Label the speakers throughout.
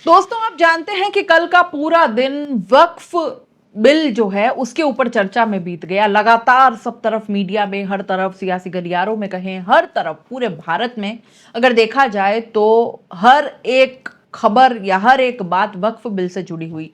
Speaker 1: दोस्तों, आप जानते हैं कि कल का पूरा दिन वक्फ बिल जो है उसके ऊपर चर्चा में बीत गया। लगातार सब तरफ मीडिया में, हर तरफ सियासी गलियारों में, कहें हर तरफ पूरे भारत में अगर देखा जाए तो हर एक खबर या हर एक बात वक्फ बिल से जुड़ी हुई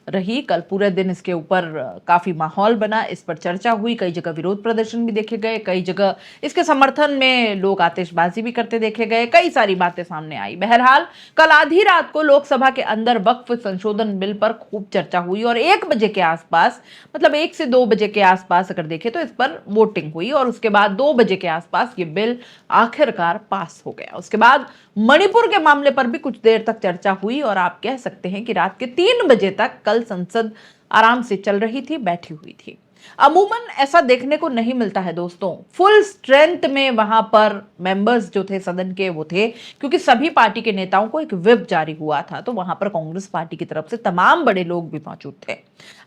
Speaker 1: रही। कल पूरे दिन इसके ऊपर काफी माहौल बना, इस पर चर्चा हुई, कई जगह विरोध प्रदर्शन भी देखे गए, कई जगह इसके समर्थन में लोग आतिशबाजी भी करते देखे गए, कई सारी बातें सामने आई। बहरहाल कल आधी रात को लोकसभा के अंदर वक्फ संशोधन बिल पर खूब चर्चा हुई और 1 बजे के आसपास, मतलब 1 से 2 बजे के आसपास अगर देखें तो इस पर वोटिंग हुई और उसके बाद 2 बजे के आसपास ये बिल आखिरकार पास हो गया। उसके बाद मणिपुर के मामले पर भी कुछ देर तक चर्चा हुई और आप कह सकते हैं कि रात के 3 बजे तक कल संसद आराम से चल रही थी, बैठी हुई थी। अमूमन ऐसा देखने को नहीं मिलता है दोस्तों। फुल स्ट्रेंथ में वहां पर मेंबर्स जो थे सदन के वो थे, क्योंकि सभी पार्टी के नेताओं को एक व्हिप जारी हुआ था, तो वहां पर कांग्रेस पार्टी की तरफ से तमाम बड़े लोग भी मौजूद थे।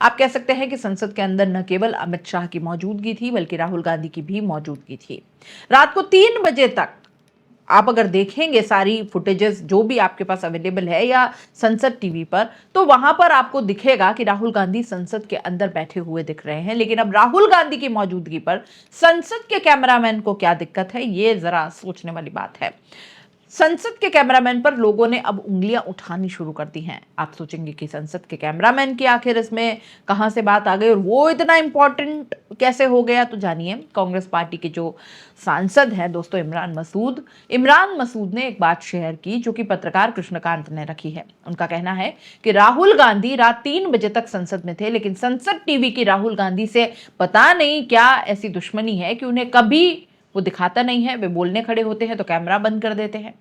Speaker 1: आप कह सकते हैं कि संसद के अंदर न केवल अमित शाह की मौजूदगी थी बल्कि राहुल गांधी की भी मौजूदगी थी। रात को 3 बजे तक आप अगर देखेंगे सारी फुटेजेस जो भी आपके पास अवेलेबल है या संसद टीवी पर, तो वहां पर आपको दिखेगा कि राहुल गांधी संसद के अंदर बैठे हुए दिख रहे हैं। लेकिन अब राहुल गांधी की मौजूदगी पर संसद के कैमरामैन को क्या दिक्कत है, ये जरा सोचने वाली बात है। संसद के कैमरामैन पर लोगों ने अब उंगलियां उठानी शुरू कर दी हैं। आप सोचेंगे कि संसद के कैमरामैन की आखिर इसमें कहां से बात आ गई और वो इतना इंपॉर्टेंट कैसे हो गया, तो जानिए। कांग्रेस पार्टी के जो सांसद हैं दोस्तों, इमरान मसूद ने एक बात शेयर की जो कि पत्रकार कृष्णकांत ने रखी है। उनका कहना है कि राहुल गांधी रात 3 बजे तक संसद में थे, लेकिन संसद टीवी की राहुल गांधी से पता नहीं क्या ऐसी दुश्मनी है कि उन्हें कभी वो दिखाता नहीं है। वे बोलने खड़े होते हैं तो कैमरा बंद कर देते हैं।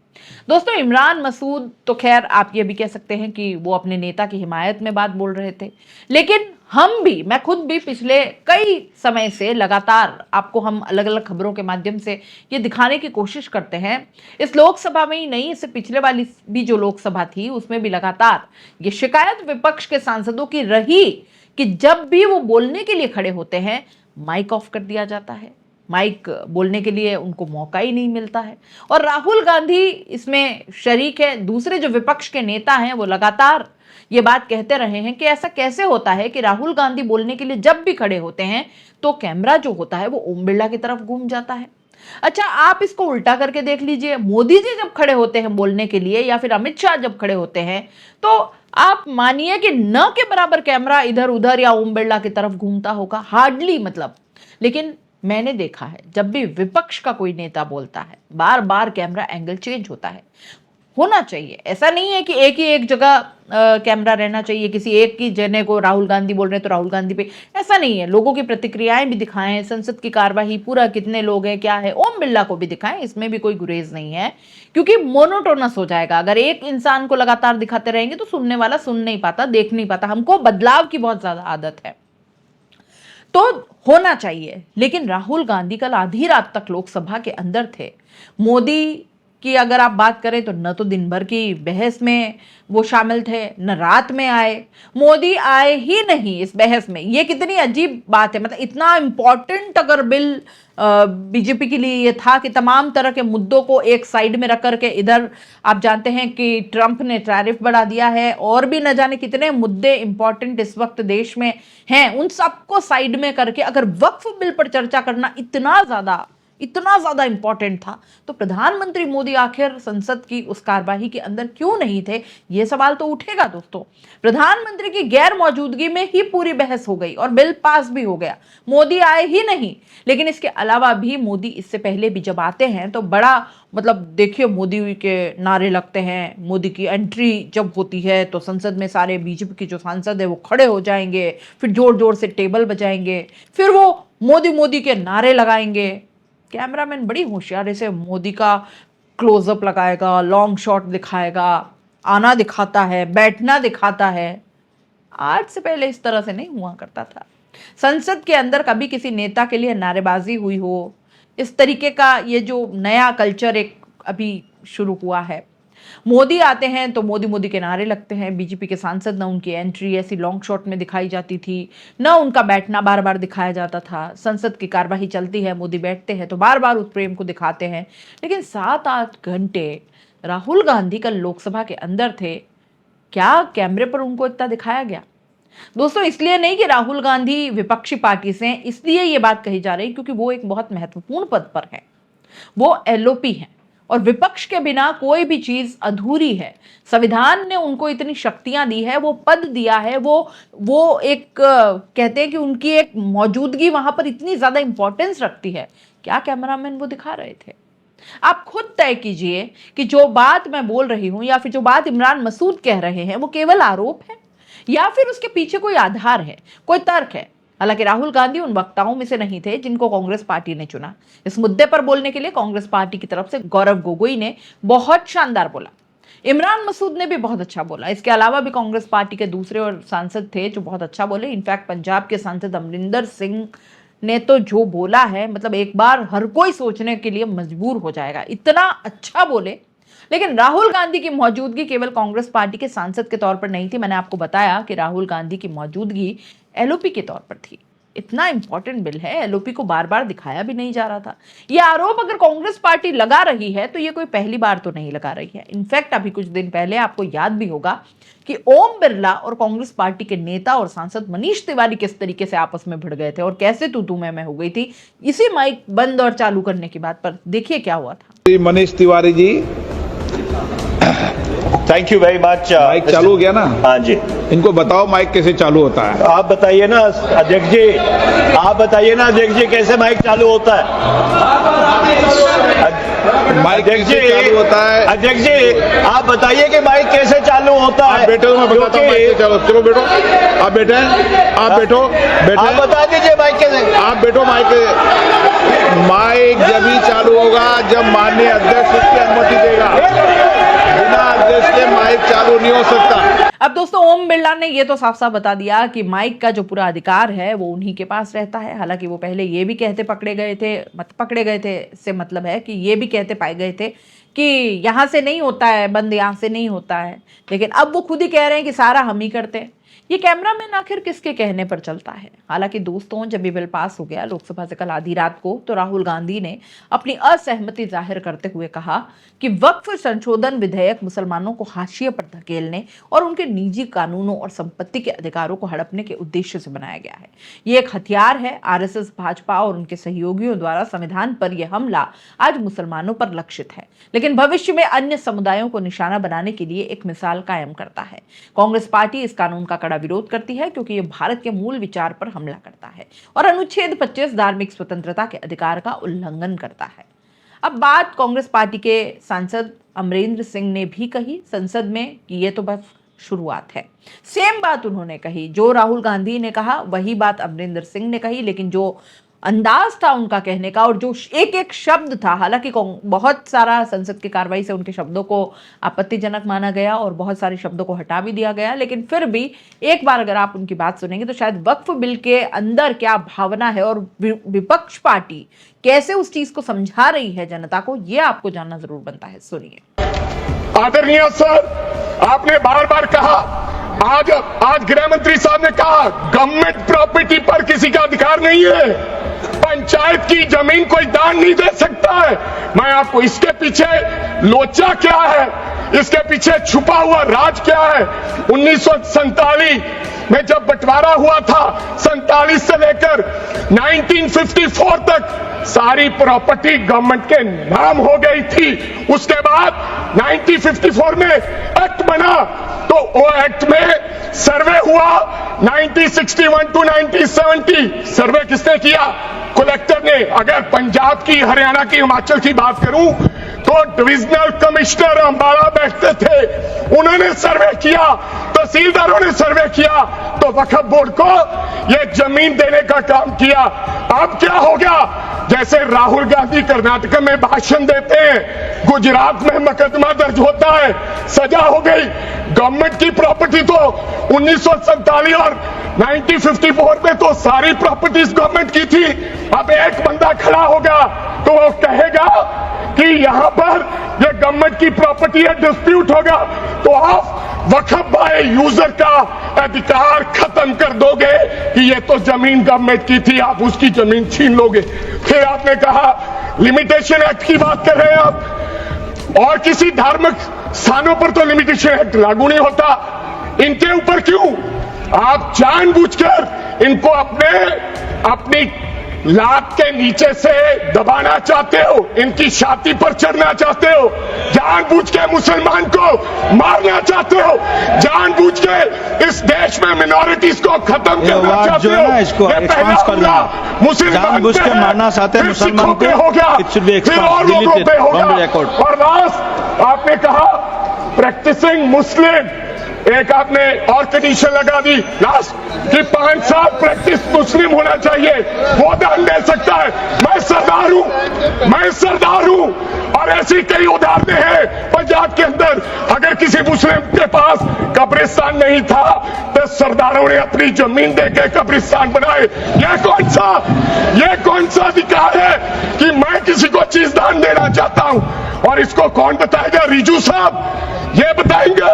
Speaker 1: दोस्तों, इमरान मसूद तो खैर आप ये भी कह सकते हैं कि वो अपने नेता की हिमायत में बात बोल रहे थे, लेकिन हम भी, मैं खुद भी पिछले कई समय से लगातार आपको हम अलग अलग खबरों के माध्यम से ये दिखाने की कोशिश करते हैं। इस लोकसभा में ही नहीं, इससे पिछले वाली भी जो लोकसभा थी उसमें भी लगातार ये शिकायत विपक्ष के सांसदों की रही कि जब भी वो बोलने के लिए खड़े होते हैं माइक ऑफ कर दिया जाता है, माइक बोलने के लिए उनको मौका ही नहीं मिलता है। और राहुल गांधी इसमें शरीक है। दूसरे जो विपक्ष के नेता हैं वो लगातार ये बात कहते रहे हैं कि ऐसा कैसे होता है कि राहुल गांधी बोलने के लिए जब भी खड़े होते हैं तो कैमरा जो होता है वो ओम बिरला की तरफ घूम जाता है। अच्छा, आप इसको उल्टा करके देख लीजिए। मोदी जी जब खड़े होते हैं बोलने के लिए या फिर अमित शाह जब खड़े होते हैं तो आप मानिए कि न के बराबर कैमरा इधर उधर या ओम बिरला की तरफ घूमता होगा, हार्डली मतलब। लेकिन मैंने देखा है जब भी विपक्ष का कोई नेता बोलता है बार बार कैमरा एंगल चेंज होता है। होना चाहिए, ऐसा नहीं है कि एक ही एक जगह कैमरा रहना चाहिए, किसी एक की जने को राहुल गांधी बोल रहे हैं तो राहुल गांधी पे, ऐसा नहीं है। लोगों की प्रतिक्रियाएं भी दिखाएं, संसद की कार्यवाही पूरा कितने लोग हैं क्या है, ओम बिरला को भी दिखाएं, इसमें भी कोई गुरेज नहीं है। क्योंकि मोनोटोनस हो जाएगा अगर एक इंसान को लगातार दिखाते रहेंगे तो सुनने वाला सुन नहीं पाता, देख नहीं पाता। हमको बदलाव की बहुत ज्यादा आदत है, तो होना चाहिए। लेकिन राहुल गांधी कल आधी रात तक लोकसभा के अंदर थे। मोदी की अगर आप बात करें तो न तो दिन भर की बहस में वो शामिल थे, न रात में आए। मोदी आए ही नहीं इस बहस में। ये कितनी अजीब बात है। मतलब इतना इंपॉर्टेंट अगर बिल बीजेपी के लिए ये था कि तमाम तरह के मुद्दों को एक साइड में रख करके, इधर आप जानते हैं कि ट्रंप ने टैरिफ बढ़ा दिया है और भी न जाने कितने मुद्दे इंपॉर्टेंट इस वक्त देश में हैं, उन सबको साइड में करके अगर वक्फ बिल पर चर्चा करना इतना ज्यादा इंपॉर्टेंट था तो प्रधानमंत्री मोदी आखिर संसद की उस कार्यवाही के अंदर क्यों नहीं थे, यह सवाल तो उठेगा दोस्तों। प्रधानमंत्री की गैर मौजूदगी में ही पूरी बहस हो गई और बिल पास भी हो गया। मोदी आए ही नहीं। लेकिन इसके अलावा भी मोदी इससे पहले भी जब आते हैं तो बड़ा, मतलब देखिए, मोदी के नारे लगते हैं। मोदी की एंट्री जब होती है तो संसद में सारे बीजेपी के जो सांसद है वो खड़े हो जाएंगे, फिर जोर जोर से टेबल बजाएंगे, फिर वो मोदी मोदी के नारे लगाएंगे। कैमरामैन बड़ी होशियारी से मोदी का क्लोजअप लगाएगा, लॉन्ग शॉट दिखाएगा, आना दिखाता है, बैठना दिखाता है। आज से पहले इस तरह से नहीं हुआ करता था। संसद के अंदर कभी किसी नेता के लिए नारेबाजी हुई हो, इस तरीके का ये जो नया कल्चर एक अभी शुरू हुआ है। मोदी आते हैं तो मोदी मोदी के नारे लगते हैं। बीजेपी के सांसद, ना उनकी एंट्री ऐसी लॉन्ग शॉट में दिखाई जाती थी, ना उनका बैठना बार बार दिखाया जाता था। संसद की कार्यवाही चलती है, मोदी बैठते हैं तो बार बार उस प्रेम को दिखाते हैं। लेकिन 7-8 घंटे राहुल गांधी कल लोकसभा के अंदर थे। क्या कैमरे पर उनको इतना दिखाया गया? दोस्तों, इसलिए नहीं कि राहुल गांधी विपक्षी पार्टी से हैं, इसलिए ये बात कही जा रही क्योंकि वो एक बहुत महत्वपूर्ण पद पर है। वो एलओपी है और विपक्ष के बिना कोई भी चीज अधूरी है। संविधान ने उनको इतनी शक्तियां दी है, वो पद दिया है, वो एक कहते हैं कि उनकी एक मौजूदगी वहां पर इतनी ज्यादा इंपॉर्टेंस रखती है। क्या कैमरामैन वो दिखा रहे थे? आप खुद तय कीजिए कि जो बात मैं बोल रही हूं या फिर जो बात इमरान मसूद कह रहे हैं वो केवल आरोप है या फिर उसके पीछे कोई आधार है, कोई तर्क है। हालांकि राहुल गांधी उन वक्ताओं में से नहीं थे जिनको कांग्रेस पार्टी ने चुना। इस मुद्दे पर बोलने के लिए कांग्रेस पार्टी की तरफ से गौरव गोगोई ने बहुत शानदार बोला, इमरान मसूद ने भी बहुत अच्छा बोला। इसके अलावा भी कांग्रेस पार्टी के दूसरे और सांसद थे जो बहुत अच्छा बोले। इनफैक्ट पंजाब के सांसद अमरिंदर सिंह ने तो जो बोला है, मतलब एक बार हर कोई सोचने के लिए मजबूर हो जाएगा, इतना अच्छा बोले। लेकिन राहुल गांधी की मौजूदगी केवल कांग्रेस पार्टी के सांसद के तौर पर नहीं थी। मैंने आपको बताया कि राहुल गांधी की मौजूदगी एलओपी के तौर पर थी। इतना इंपॉर्टेंट बिल है, एलओपी को बार बार दिखाया भी नहीं जा रहा था। यह आरोप अगर कांग्रेस पार्टी लगा रही है तो ये कोई पहली बार तो नहीं लगा रही है। इनफैक्ट अभी कुछ दिन पहले आपको याद भी होगा कि ओम बिरला और कांग्रेस पार्टी के नेता और सांसद मनीष तिवारी किस तरीके से आपस में भिड़ गए थे और कैसे तू मैं हो गई थी इसी माइक बंद और चालू करने की बात पर। देखिए क्या हुआ था।
Speaker 2: Manish Tiwari ji,
Speaker 3: thank you very much.
Speaker 2: Mic चालू हो गया ना?
Speaker 3: हाँ जी।
Speaker 2: इनको बताओ माइक कैसे चालू होता है।
Speaker 3: आप बताइए ना अध्यक्ष जी, आप बताइए ना अध्यक्ष जी कैसे माइक चालू होता है।
Speaker 2: माइक कैसे चालू होता है?
Speaker 3: अध्यक्ष जी आप बताइए कि माइक कैसे चालू होता है।
Speaker 2: बैठो, मैं बताता हूँ माइक चलो। चलो बैठो, आप बैठे, आप बैठो, बैठे।
Speaker 3: आप बता दीजिए माइक कैसे।
Speaker 2: आप बैठो। माइक जब ही चालू होगा जब माननीय अध्यक्ष उसकी अनुमति देगा। बिना अध्यक्ष के माइक चालू नहीं हो सकता।
Speaker 1: अब दोस्तों, ओम बिरला ने ये तो साफ साफ बता दिया कि माइक का जो पूरा अधिकार है वो उन्हीं के पास रहता है। हालांकि वो पहले ये भी कहते पकड़े गए थे से मतलब है कि ये भी कहते पाए गए थे कि यहाँ से नहीं होता है बंद, यहाँ से नहीं होता है। लेकिन अब वो खुद ही कह रहे हैं कि सारा हम ही करते हैं। ये कैमरामैन आखिर किसके कहने पर चलता है? हालांकि दोस्तों, जब ये बिल पास हो गया लोकसभा से कल आधी रात को, तो राहुल गांधी ने अपनी असहमति जाहिर करते हुए कहा कि वक्फ संशोधन विधेयक मुसलमानों को हाशिए पर धकेलने और उनके निजी कानूनों और संपत्ति के अधिकारों को हड़पने के उद्देश्य से बनाया गया है। ये एक हथियार है। आरएसएस, भाजपा और उनके सहयोगियों द्वारा संविधान पर यह हमला आज मुसलमानों पर लक्षित है, लेकिन भविष्य में अन्य समुदायों को निशाना बनाने के लिए एक मिसाल कायम करता है। कांग्रेस पार्टी इस कानून का विरोध करती है क्योंकि यह भारत के मूल विचार पर हमला करता है और अनुच्छेद 25 धार्मिक स्वतंत्रता के अधिकार का उल्लंघन करता है। अब बात कांग्रेस पार्टी के सांसद अमरिंदर सिंह ने भी कही संसद में कि यह तो बस शुरुआत है। सेम बात उन्होंने कही जो राहुल गांधी ने कहा, वही बात अमरिंदर सिंह ने कही, लेकिन जो अंदाज था उनका कहने का और जो एक एक शब्द था, हालांकि बहुत सारा संसद की कार्रवाई से उनके शब्दों को आपत्तिजनक माना गया और बहुत सारे शब्दों को हटा भी दिया गया, लेकिन फिर भी एक बार अगर आप उनकी बात सुनेंगे तो शायद वक्फ बिल के अंदर क्या भावना है और विपक्ष पार्टी कैसे उस चीज को समझा रही है जनता को, ये आपको जानना जरूर बनता है। सुनिए।
Speaker 4: आदरणीय सर, आपने बार बार कहा, आज गृह मंत्री साहब ने कहा गवर्नमेंट प्रॉपर्टी पर किसी का अधिकार नहीं है, पंचायत की जमीन कोई दान नहीं दे सकता है। मैं आपको इसके पीछे लोचा क्या है, इसके पीछे छुपा हुआ राज क्या है। 1947 में जब बंटवारा हुआ था, 47 से लेकर 1954 तक सारी प्रॉपर्टी गवर्नमेंट के नाम हो गई थी। उसके बाद 1954 में एक्ट बना, तो वो एक्ट में सर्वे हुआ 1961 टू 1970। सर्वे किसने किया? कलेक्टर ने। अगर पंजाब की, हरियाणा की, हिमाचल की बात करूं तो डिविजनल कमिश्नर अंबाला बैठते थे, उन्होंने सर्वे किया, तहसीलदारों ने सर्वे किया, तो वक्फ बोर्ड को यह जमीन देने का काम किया। अब क्या हो गया? जैसे राहुल गांधी कर्नाटक में भाषण देते हैं, गुजरात में मुकदमा दर्ज होता है, सजा हो गई। गवर्नमेंट की प्रॉपर्टी तो 1947 और 1954 में तो सारी प्रॉपर्टीज गवर्नमेंट की थी। अब एक बंदा खड़ा होगा तो वो कहेगा कि यहां पर ये गवर्नमेंट की प्रॉपर्टी है, डिस्प्यूट होगा, तो आप वक्फ बाय यूजर का अधिकार खत्म कर दोगे कि ये तो जमीन गवर्नमेंट की थी, आप उसकी जमीन छीन लोगे। फिर आपने कहा लिमिटेशन एक्ट की बात कर रहे हैं आप, और किसी धार्मिक स्थानों पर तो लिमिटेशन एक्ट लागू नहीं होता। इनके ऊपर क्यों? आप जानबूझकर इनको अपनी लात के नीचे से दबाना चाहते हो, इनकी छाती पर चढ़ना चाहते हो, जानबूझ के मुसलमान को मारना चाहते हो, जानबूझ के इस देश में मिनॉरिटीज को खत्म करना
Speaker 3: वाद
Speaker 4: चाहते
Speaker 3: जो है ना,
Speaker 4: हो।
Speaker 3: इसको
Speaker 4: ये पहला
Speaker 3: एक्सपांस करना
Speaker 4: हमला मुसलमान
Speaker 3: जानबूझ
Speaker 4: पे
Speaker 3: के
Speaker 4: है,
Speaker 3: मारना चाहते हैं
Speaker 4: फिर
Speaker 3: मुसलमान
Speaker 4: सिखों पे
Speaker 3: को।
Speaker 4: हो गया,
Speaker 3: It should be
Speaker 4: फिर
Speaker 3: expansed,
Speaker 4: और लोगों
Speaker 3: deleted
Speaker 4: पे
Speaker 3: from
Speaker 4: होगा।
Speaker 3: the record।
Speaker 4: और लास्ट आपने कहा प्रैक्टिसिंग मुस्लिम, एक आपने और कंडीशन लगा दी लास्ट कि 5 साल प्रैक्टिस मुस्लिम होना चाहिए, वो दान दे सकता है। मैं सरदार हूं और ऐसी कई उदाहरणें हैं पंजाब के अंदर। अगर किसी मुस्लिम के पास कब्रिस्तान नहीं था तो सरदारों ने अपनी जमीन देके कब्रिस्तान बनाए। ये कौन सा अधिकार है कि मैं किसी को चीज दान देना चाहता हूं? और इसको कौन बताएगा? रिजू साहब ये बताएंगे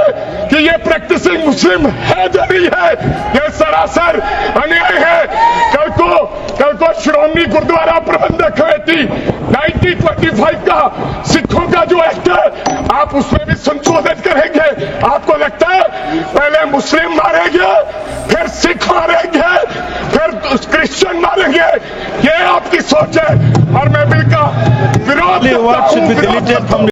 Speaker 4: कि ये प्रैक्टिसिंग मुस्लिम है या नहीं है? ये सरासर अन्याय है। कल को श्रोमणी गुरुद्वारा प्रबंधक कमेटी 1925 का सिखों का जो एक्ट है, आप उसमें भी संशोधन करेंगे। आपको लगता है पहले मुस्लिम मारेंगे, फिर सिख मारेंगे, फिर क्रिश्चियन मारेंगे? ये आपकी सोच है और मैं बिल का विरोध करता हूं।